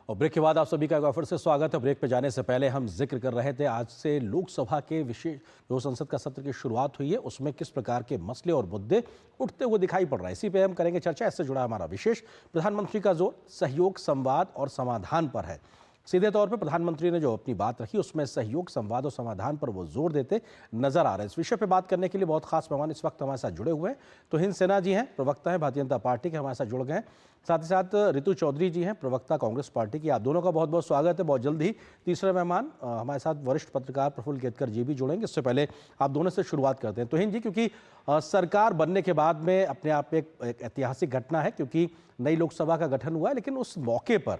और ब्रेक के बाद आप सभी का एक बार फिर से स्वागत है। ब्रेक पे जाने से पहले हम जिक्र कर रहे थे आज से लोकसभा के विशेष जो संसद का सत्र की शुरुआत हुई है उसमें किस प्रकार के मसले और मुद्दे उठते हुए दिखाई पड़ रहे हैं, इसी पे हम करेंगे चर्चा। इससे जुड़ा हमारा विशेष प्रधानमंत्री का जोर सहयोग, संवाद और समाधान पर है। सीधे तौर पर प्रधानमंत्री ने जो अपनी बात रखी उसमें सहयोग, संवाद और समाधान पर वो जोर देते नजर आ रहे हैं। इस विषय पर बात करने के लिए बहुत खास मेहमान इस वक्त हमारे साथ जुड़े हुए हैं। तो हिंद सेना जी हैं, प्रवक्ता हैं भारतीय जनता पार्टी के, हमारे साथ जुड़ गए हैं। साथ ही साथ रितु चौधरी जी हैं, प्रवक्ता कांग्रेस पार्टी की। आप दोनों का बहुत बहुत स्वागत है। बहुत जल्द ही तीसरे मेहमान हमारे साथ वरिष्ठ पत्रकार प्रफुल्ल केतकर जी भी जुड़ेंगे। इससे पहले आप दोनों से शुरुआत करते हैं। तो हिंद जी, क्योंकि सरकार बनने के बाद में अपने आप एक ऐतिहासिक घटना है, क्योंकि नई लोकसभा का गठन हुआ है, लेकिन उस मौके पर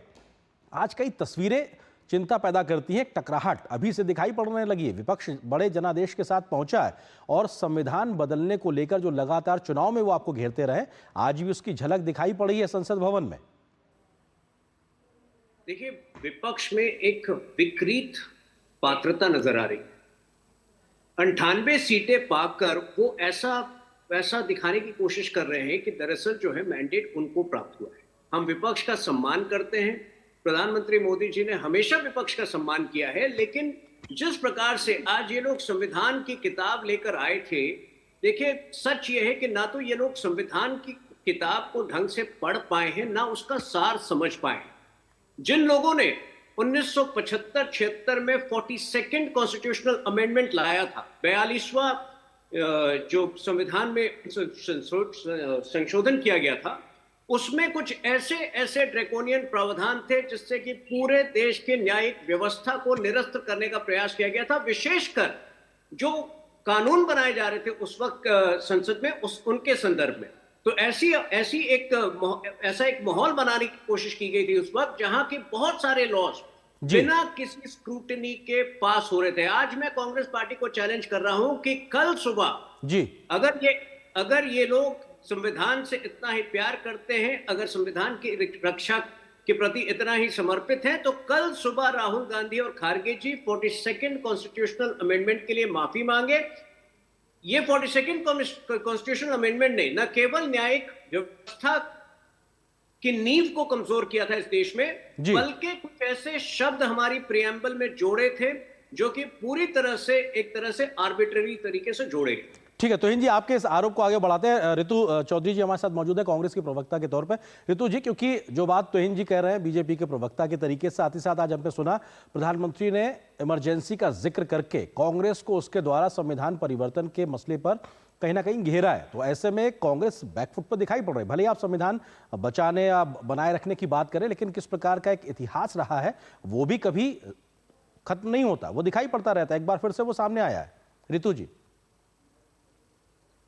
आज कई तस्वीरें चिंता पैदा करती है। टकराहट अभी से दिखाई पड़ने लगी है। विपक्ष बड़े जनादेश के साथ पहुंचा है और संविधान बदलने को लेकर जो लगातार चुनाव में वो आपको घेरते रहे, आज भी उसकी झलक दिखाई पड़ी है संसद भवन में। देखिए, विपक्ष में एक विकृत पात्रता नजर आ रही है। 98 सीटें पाकर वो ऐसा दिखाने की कोशिश कर रहे हैं कि दरअसल जो है मैंडेट उनको प्राप्त हुआ है। हम विपक्ष का सम्मान करते हैं। प्रधानमंत्री मोदी जी ने हमेशा विपक्ष का सम्मान किया है, लेकिन जिस प्रकार से आज ये लोग संविधान की किताब लेकर आए थे, देखिए सच ये है कि ना तो ये लोग संविधान की किताब को ढंग से पढ़ पाए हैं, ना उसका सार समझ पाए हैं। जिन लोगों ने 1975-76 में 42nd कॉन्स्टिट्यूशनल अमेंडमेंट लाया था, 42वां जो संविधान में संशोधन किया गया था, उसमें कुछ ऐसे ड्रैकोनियन प्रावधान थे जिससे कि पूरे देश के न्यायिक व्यवस्था को निरस्त करने का प्रयास किया गया था। विशेषकर जो कानून बनाए जा रहे थे उस वक्त संसद में, उनके संदर्भ में, तो ऐसा एक माहौल बनाने की कोशिश की गई थी उस वक्त, जहां के बहुत सारे लॉज बिना किसी स्क्रूटनी के पास हो रहे थे। आज मैं कांग्रेस पार्टी को चैलेंज कर रहा हूं कि कल सुबह जी अगर ये लोग संविधान से इतना ही प्यार करते हैं, अगर संविधान की रक्षा के प्रति इतना ही समर्पित हैं, तो कल सुबह राहुल गांधी और खारगे जी 42nd कॉन्स्टिट्यूशनल अमेंडमेंट के लिए माफी मांगे। ये 42nd कॉन्स्टिट्यूशनल अमेंडमेंट ने न केवल न्यायिक व्यवस्था की नींव को कमजोर किया था इस देश में, बल्कि कुछ ऐसे शब्द हमारी प्रियम्बल में जोड़े थे जो कि पूरी तरह से आर्बिट्ररी तरीके से जोड़े गए। ठीक है, तो हिंद जी आपके इस आरोप को आगे बढ़ाते हैं। रितु चौधरी जी हमारे साथ मौजूद है कांग्रेस की प्रवक्ता के तौर पर। रितु जी, क्योंकि जो बात तो हिंद जी कह रहे हैं बीजेपी के प्रवक्ता के तरीके से, साथ ही साथ आज हमने सुना प्रधानमंत्री ने इमरजेंसी का जिक्र करके कांग्रेस को उसके द्वारा संविधान परिवर्तन के मसले पर कहीं ना कहीं घेरा है। तो ऐसे में कांग्रेस बैकफुट पर दिखाई पड़ रही है। भले आप संविधान बचाने या बनाए रखने की बात करें, लेकिन किस प्रकार का एक इतिहास रहा है वो भी कभी खत्म नहीं होता, वो दिखाई पड़ता रहता है। एक बार फिर से वो सामने आया है। रितु जी,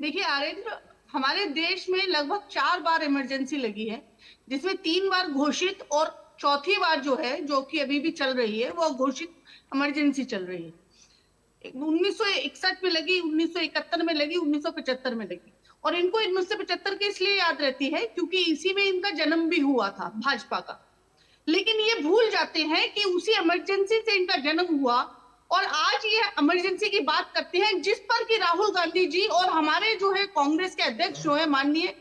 देखिए आरेंद्र, हमारे देश में लगभग 4 बार इमरजेंसी लगी है, जिसमें 3 बार घोषित और चौथी बार जो है, जो कि अभी भी चल रही है, वो घोषित इमरजेंसी चल रही है। 1961 में लगी, 1971 में लगी, 1975 में लगी। और इनको 1975 की इसलिए याद रहती है क्योंकि इसी में इनका जन्म भी हुआ था भाजपा का। लेकिन ये भूल जाते हैं कि उसी इमरजेंसी से इनका जन्म हुआ और आज ये इमरजेंसी की बात करते हैं, जिस पर कि राहुल गांधी जी और हमारे जो है कांग्रेस के अध्यक्ष जो है माननीय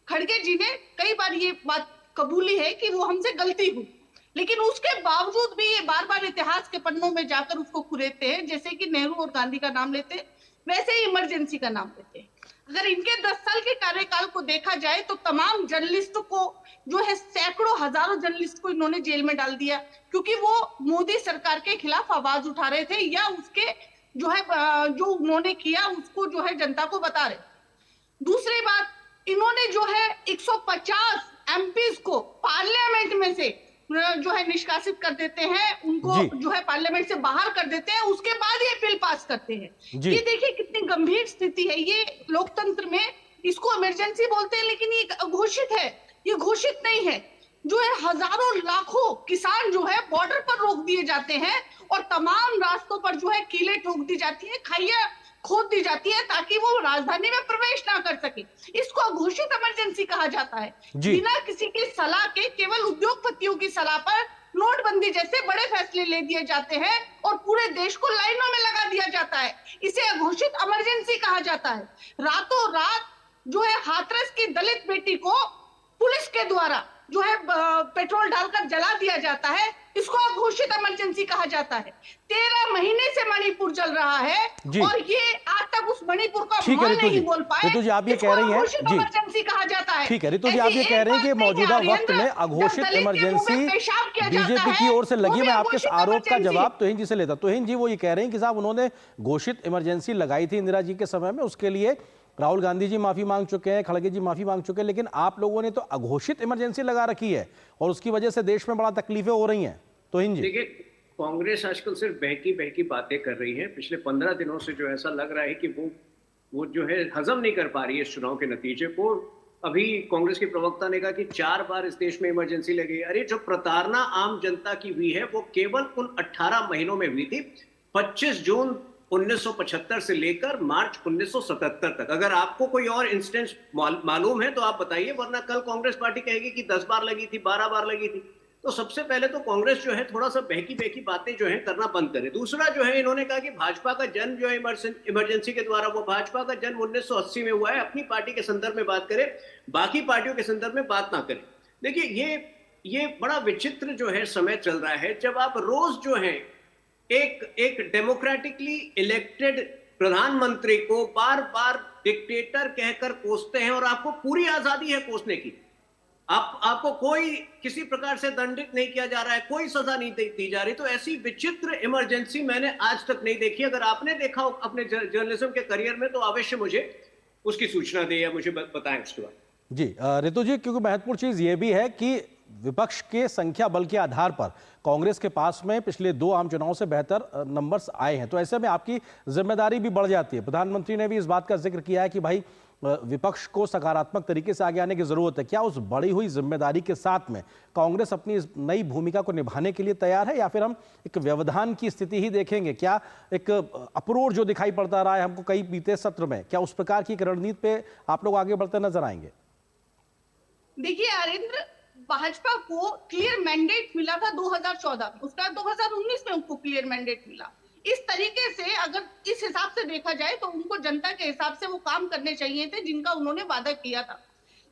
खड़गे जी ने कई बार ये बात कबूली है कि वो हमसे गलती हुई, लेकिन उसके बावजूद भी ये बार बार इतिहास के पन्नों में जाकर उसको कुरेदते हैं। जैसे कि नेहरू और गांधी का नाम लेते हैं, वैसे ही इमरजेंसी का नाम लेते हैं। अगर इनके 10 साल के कार्यकाल को देखा जाए तो तमाम जर्नलिस्ट को जो है, सैकड़ों हजारों जर्नलिस्ट को इन्होंने जेल में डाल दिया, क्योंकि वो मोदी सरकार के खिलाफ आवाज उठा रहे थे या उसके जो है जो उन्होंने किया उसको जो है जनता को बता रहे। दूसरी बात, इन्होंने जो है 150 एमपीज को पार्लियामेंट में से जो है निष्कासित कर देते हैं, उनको जो है पार्लियामेंट से बाहर कर देते हैं, उसके बाद ये बिल पास करते हैं। ये देखिए कितनी गंभीर स्थिति है ये लोकतंत्र में। इसको इमरजेंसी बोलते हैं, लेकिन ये घोषित है, ये घोषित नहीं है। जो है हजारों लाखों किसान जो है बॉर्डर पर रोक दिए जाते हैं और तमाम रास्तों पर जो है कीलें ठोक दी जाती है, खाइयां खोद दी जाती है, ताकि वो राजधानी में प्रवेश ना कर सके। इसको अघोषित इमरजेंसी कहा जाता है। बिना किसी की सलाह के, केवल उद्योगपतियों की सलाह पर नोटबंदी जैसे बड़े फैसले ले दिए जाते हैं और पूरे देश को लाइनों में लगा दिया जाता है। इसे अघोषित इमरजेंसी कहा जाता है। रातों रात जो है हाथरस की दलित बेटी को पुलिस के द्वारा जो है पेट्रोल डालकर जला दिया जाता है, इसको अघोषित इमरजेंसी कहा जाता है। 13 महीने से मणिपुर जल रहा है और ये आज तक उस मणिपुर का ठीक है मां ऋतु नहीं जी, बोल पाए। ऋतु जी आप ये कह रही हैं जी, इमरजेंसी कहा जाता है। ठीक है ऋतु जी आप ये कह रहे हैं कि मौजूदा वक्त में अघोषित इमरजेंसी बीजेपी की ओर से लगी। मैं आपके आरोप का जवाब तुहिन जी से लेता। तुहिन जी वो ये कह रहे हैं कि साहब उन्होंने घोषित इमरजेंसी लगाई थी इंदिरा जी के समय में, उसके लिए राहुल गांधी जी माफी मांग चुके हैं, खड़गे जी माफी मांग चुके हैं, लेकिन आप लोगों ने तो अघोषित इमरजेंसी लगा रखी है और उसकी वजह से देश में बड़ा तकलीफें हो रही हैं। तुहिन जी देखिए, कांग्रेस आजकल सिर्फ बहकी बहकी बातें कर रही है। पिछले 15 दिनों से जो ऐसा लग रहा है कि वो जो है हजम नहीं कर पा रही है इस चुनाव के नतीजे को। अभी कांग्रेस के प्रवक्ता ने कहा कि 4 बार इस देश में इमरजेंसी लगी। अरे जो प्रताड़ना आम जनता की हुई है वो केवल उन 18 महीनों में हुई थी, 25 जून 1975 से लेकर मार्च 1977 तक। अगर आपको कोई और इंस्टेंस मालूम है तो आप बताइए, वरना कल कांग्रेस पार्टी कहेगी कि 10 बार लगी थी, 12 बार लगी थी। तो सबसे पहले तो कांग्रेस जो है थोड़ा सा बहकी बहकी बातें जो है करना बंद करे। दूसरा जो है, इन्होंने कहा कि भाजपा का जन्म जो है इमरजेंसी के द्वारा, वो भाजपा का जन्म 1980 में हुआ है। अपनी पार्टी के संदर्भ में बात करे, बाकी पार्टियों के संदर्भ में बात ना करे। देखिए ये बड़ा विचित्र जो है समय चल रहा है, जब आप रोज जो है एक डेमोक्रेटिकली इलेक्टेड प्रधानमंत्री को बार बार डिक्टेटर कहकर कोसते हैं और आपको पूरी आजादी है कोसने की। आपको कोई किसी प्रकार से दंडित नहीं किया जा रहा है, कोई सजा नहीं दी जा रही। तो ऐसी विचित्र इमरजेंसी मैंने आज तक नहीं देखी। अगर आपने देखा हो अपने जर्नलिज्म के करियर में तो अवश्य मुझे उसकी सूचना दे या मुझे बताएं उसके बाद। जी ऋतु जी, क्योंकि महत्वपूर्ण चीज ये भी है कि विपक्ष के संख्या बल के आधार पर कांग्रेस के पास में पिछले 2 आम चुनावों से बेहतर नंबर्स आए हैं, तो ऐसे में आपकी जिम्मेदारी भी बढ़ जाती है। प्रधानमंत्री ने भी इस बात का जिक्र किया है कि भाई विपक्ष को सकारात्मक तरीके से आगे आने की जरूरत है। क्या उस बड़ी हुई जिम्मेदारी के साथ में कांग्रेस अपनी इस नई भूमिका को निभाने के लिए तैयार है, या फिर हम एक व्यवधान की स्थिति ही देखेंगे? क्या एक अप्रोच जो दिखाई पड़ता रहा है हमको कई बीते सत्र में, क्या उस प्रकार की एक रणनीति पे आप लोग आगे बढ़ते नजर आएंगे? देखिए अरिंद्र, भाजपा को क्लियर मैंडेट मिला था 2014 में, उसका 2019 में उनको क्लियर मैंडेट मिला। इस तरीके से अगर इस हिसाब से देखा जाए तो उनको जनता के हिसाब से वो काम करने चाहिए थे जिनका उन्होंने वादा किया था।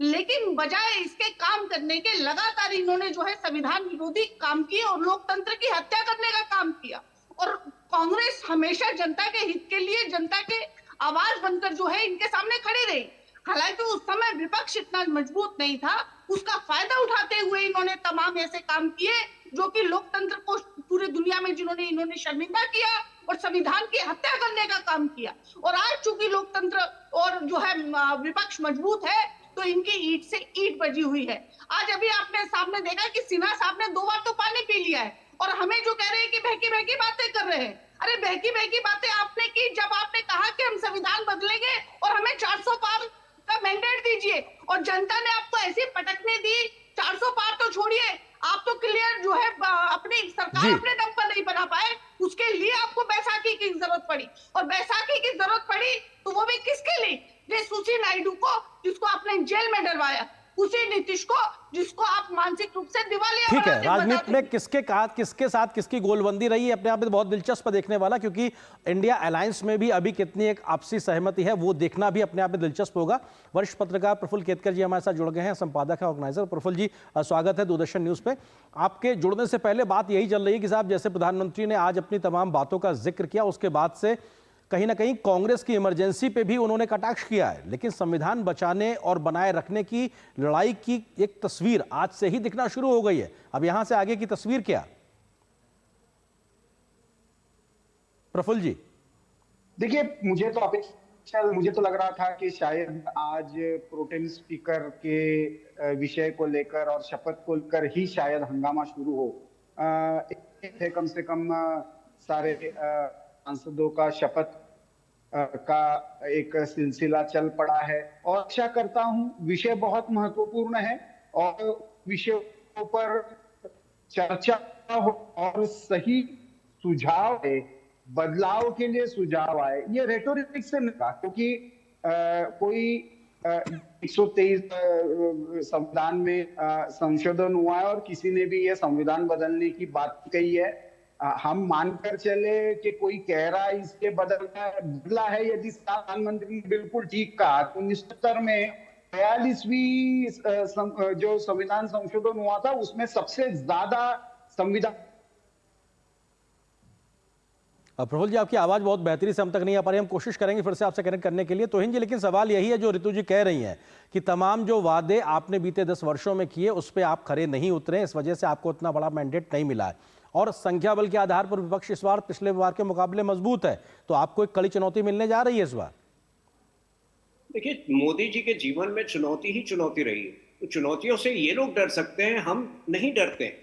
लेकिन बजाय इसके काम करने के लगातार इन्होंने जो है संविधान विरोधी काम किए और लोकतंत्र की हत्या करने का काम किया। और कांग्रेस हमेशा जनता के हित के लिए, जनता के आवाज बनकर जो है इनके सामने खड़ी रही। हालांकि उस समय विपक्ष इतना मजबूत नहीं था, उसका फायदा उठाते हुए इन्होंने तमाम ऐसे काम किए जो कि लोकतंत्र को पूरी दुनिया में इन्होंने शर्मिंदा किया और संविधान की हत्या करने का काम किया। और आज चूंकि लोकतंत्र और जो है विपक्ष मजबूत है तो इनकी ईंट से ईंट बजी हुई है। आज अभी आपने सामने देखा कि सिन्हा साहब ने 2 बार तो पानी पी लिया है और हमें जो कह रहे हैं कि बहकी बहकी बातें कर रहे हैं। अरे बहकी बहकी बातें आपने की जब आपने कहा कि हम संविधान बदलेंगे और हमें 400 पार का मैंडेट दीजिए, और जनता ने आपको ऐसी पटकने दी। 400 पार तो छोड़िए, आप तो क्लियर जो है अपनी सरकार अपने दम पर नहीं बना पाए। उसके लिए आपको बैसाखी की जरूरत पड़ी, और बैसाखी की जरूरत पड़ी तो वो भी किसके लिए? सुश्री नायडू को, जिसको आपने जेल में डलवाया, उसी नीतीश को जिसको आप मानसिक रूप से दिवालिया। ठीक है, राजनीति में किसके साथ किसकी गोलबंदी रही है अपने आप में बहुत दिलचस्प देखने वाला, क्योंकि इंडिया अलायंस में भी अभी कितनी एक आपसी सहमति है वो देखना भी अपने आप में दिलचस्प होगा। वरिष्ठ पत्रकार प्रफुल्ल केतकर जी हमारे साथ जुड़ गए हैं, संपादक है, ऑर्गेनाइजर। प्रफुल्ल जी स्वागत है दूरदर्शन न्यूज पे। आपके जुड़ने से पहले बात यही चल रही है कि साहब जैसे प्रधानमंत्री ने आज अपनी तमाम बातों का जिक्र किया, उसके बाद से कहीं ना कहीं कांग्रेस की इमरजेंसी पे भी उन्होंने कटाक्ष किया है, लेकिन संविधान बचाने और बनाए रखने की लड़ाई की एक तस्वीर आज से ही दिखना शुरू हो गई है। अब यहां से आगे की तस्वीर क्या? प्रफुल्ल जी देखिए, मुझे तो लग रहा था कि शायद आज प्रोटेम स्पीकर के विषय को लेकर और शपथ को लेकर ही शायद हंगामा शुरू हो। कम से कम सारे सांसदों का शपथ का एक सिलसिला चल पड़ा है और आशा करता हूं विषय बहुत महत्वपूर्ण है और विषयों पर चर्चा हो और सही सुझाव है, बदलाव के लिए सुझाव आए। ये रेटोरिक से नहीं कहा, क्योंकि कोई 123 संविधान में संशोधन हुआ है और किसी ने भी ये संविधान बदलने की बात कही है। हम मानकर चले कि कोई कह रहा है इसके बदला है, यदि प्रधानमंत्री ने बिल्कुल ठीक कहा। 1970 में 42वीं जो संविधान संशोधन हुआ था उसमें सबसे ज्यादा संविधान। प्रफुल्ल जी, आपकी आवाज़ बहुत बेहतरी से हम तक नहीं आ पा रही, हम कोशिश करेंगे फिर से आपसे कनेक्ट करने के लिए। तोहिन जी, लेकिन सवाल यही है जो ऋतु जी कह रही हैं कि तमाम जो वादे आपने बीते 10 वर्षों में किए उस पर आप खरे नहीं उतरे, इस वजह से आपको इतना बड़ा मैंडेट नहीं मिला है और संख्या बल के आधार पर विपक्ष इस बार पिछले बार के मुकाबले मजबूत है, तो आपको एक कड़ी चुनौती मिलने जा रही है इस बार। देखिए, मोदी जी के जीवन में चुनौती ही चुनौती रही है, तो चुनौतियों से ये लोग डर सकते हैं, हम नहीं डरते।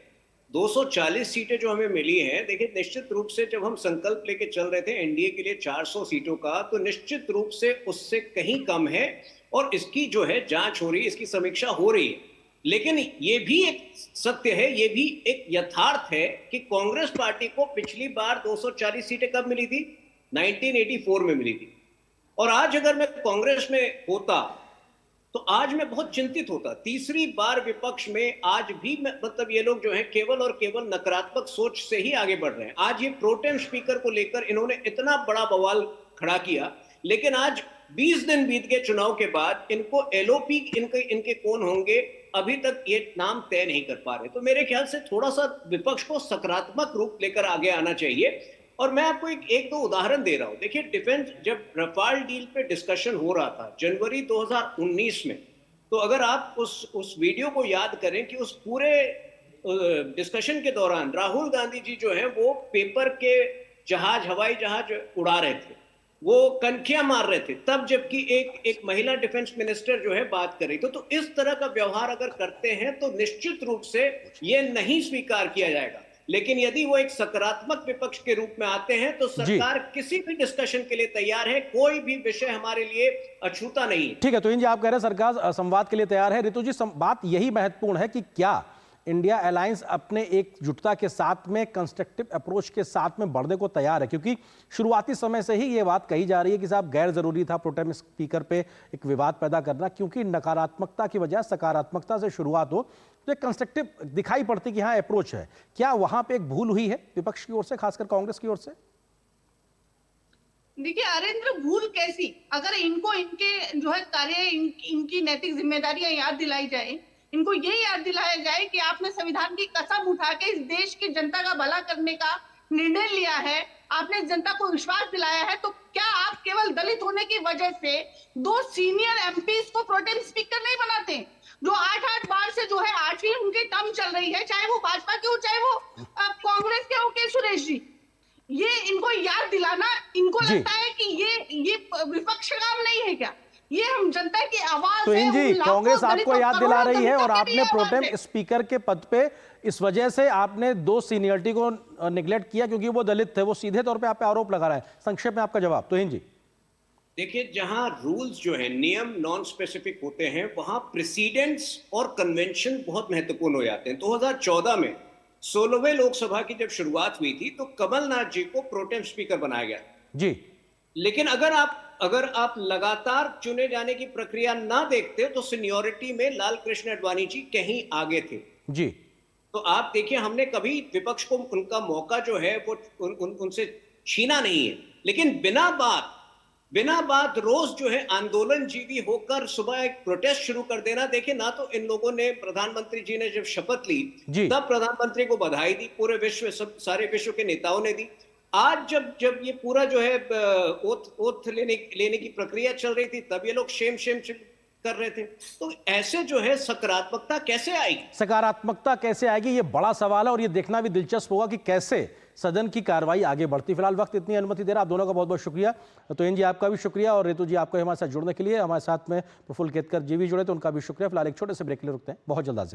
240 सीटें जो हमें मिली हैं, देखिए निश्चित रूप से जब हम संकल्प लेके चल रहे थे एनडीए के लिए 400 सीटों का, तो निश्चित रूप से उससे कहीं कम है और इसकी जो है जांच हो रही है, इसकी समीक्षा हो रही है। लेकिन ये भी एक सत्य है, ये भी एक यथार्थ है कि कांग्रेस पार्टी को पिछली बार 240 सीटें कब मिली थी? 1984 में मिली थी। और आज अगर मैं कांग्रेस में होता तो आज मैं बहुत चिंतित होता। तीसरी बार विपक्ष में आज भी मतलब ये लोग जो हैं केवल और केवल नकारात्मक सोच से ही आगे बढ़ रहे हैं। आज ये प्रोटेम स्पीकर को लेकर इन्होंने इतना बड़ा बवाल खड़ा किया, लेकिन आज 20 दिन बीत गए चुनाव के बाद, इनको एलओपी इनके कौन होंगे अभी तक ये नाम तय नहीं कर पा रहे। तो मेरे ख्याल से थोड़ा सा विपक्ष को सकारात्मक रूप लेकर आगे आना चाहिए। और मैं आपको एक दो उदाहरण दे रहा हूं। देखिए, डिफेंस, जब रफाल डील पे डिस्कशन हो रहा था जनवरी 2019 में, तो अगर आप उस वीडियो को याद करें कि उस पूरे डिस्कशन के दौरान राहुल गांधी जी जो है वो पेपर के जहाज, हवाई जहाज उड़ा रहे थे, वो कनखियां मार रहे थे, तब जबकि एक महिला डिफेंस मिनिस्टर जो है बात कर रही थी। तो इस तरह का व्यवहार अगर करते हैं तो निश्चित रूप से ये नहीं स्वीकार किया जाएगा। लेकिन यदि वो एक सकारात्मक विपक्ष के रूप में आते हैं तो सरकार किसी भी डिस्कशन के लिए तैयार है, कोई भी विषय हमारे लिए अछूता नहीं है। ठीक है, तो इन जी आप कह रहे हैं सरकार संवाद के लिए तैयार है। ऋतु जी, बात यही महत्वपूर्ण है कि क्या इंडिया अलायंस अपने एकजुटता के साथ में कंस्ट्रक्टिव अप्रोच के साथ में बढ़ने को तैयार है, क्योंकि शुरुआती समय से ही ये बात कही जा रही है कि साहब गैर जरूरी था प्रोटेम स्पीकर पे एक विवाद पैदा करना, क्योंकि नकारात्मकता की बजाय सकारात्मकता से शुरुआत हो तो एक कंस्ट्रक्टिव दिखाई पड़ती कि हाँ अप्रोच है। क्या वहां पे एक भूल हुई है विपक्ष की ओर से, खासकर कांग्रेस की ओर से? देखिए अरेंद्र, भूल कैसी, अगर इनको इनके जो है कार्य, इनकी नैतिक जिम्मेदारियां याद दिलाई जाए, इनको ये याद दिलाया जाए कि आपने संविधान की कसम उठा के इस देश की जनता का भला करने का निर्णय लिया है, आपने जनता को विश्वास दिलाया है, तो क्या आप केवल दलित होने की वजह से 2 सीनियर एमपीज को प्रोटेम स्पीकर नहीं बनाते, जो 8-8 बार से जो है 8वीं उनकी टर्म चल रही है, चाहे वो भाजपा के हो चाहे वो कांग्रेस के हो के सुरेश जी। ये इनको याद दिलाना, इनको लगता है कि ये विपक्ष का काम नहीं है क्या? ये हम जनता की आवाज तो इन जी, कांग्रेस आपको याद दिला रही है और आपने प्रोटेम है। स्पीकर के पद पे इस वजह से आपने 2 सीनियरिटी को निगलेक्ट किया क्योंकि वो दलित थे, वो सीधे तौर पे आप पे आरोप लगा रहा है। संक्षेप में आपका जवाब। तो इन जी, देखिए, जहां रूल्स जो है, नियम नॉन स्पेसिफिक होते हैं, वहां प्रेसिडेंट्स और कन्वेंशन बहुत महत्वपूर्ण हो जाते हैं। 2014 में 16वें लोकसभा की जब शुरुआत हुई थी तो कमलनाथ जी को प्रोटेम स्पीकर बनाया गया जी। लेकिन अगर आप लगातार चुने जाने की प्रक्रिया ना देखते तो सीनियरिटी में लाल कृष्ण आडवाणी जी कहीं आगे थे जी। तो आप देखिए, हमने कभी विपक्ष को उनका मौका जो है वो उनसे छीना नहीं है, लेकिन बिना बात रोज जो है आंदोलन जीवी होकर सुबह एक प्रोटेस्ट शुरू कर देना। देखिए, ना तो इन लोगों ने, प्रधानमंत्री जी ने जब शपथ ली तब प्रधानमंत्री को बधाई दी, पूरे विश्व, सारे विश्व के नेताओं ने दी। आज जब ये पूरा जो है ओथ लेने की प्रक्रिया चल रही थी, तब ये लोग शेम कर रहे थे। तो ऐसे जो है सकारात्मकता कैसे आएगी? सकारात्मकता कैसे आएगी, ये बड़ा सवाल है और ये देखना भी दिलचस्प होगा कि कैसे सदन की कार्रवाई आगे बढ़ती। फिलहाल वक्त इतनी अनुमति दे रहा, आप दोनों का बहुत बहुत शुक्रिया। तो इन जी आपका भी शुक्रिया और ऋतु जी आपको हमारे साथ जुड़ने के लिए। हमारे साथ में प्रफुल्ल केतकर जी भी जुड़े, तो उनका भी शुक्रिया। फिलहाल एक छोटे से ब्रेक के लिए रुकते हैं, बहुत जल्द हाजिर।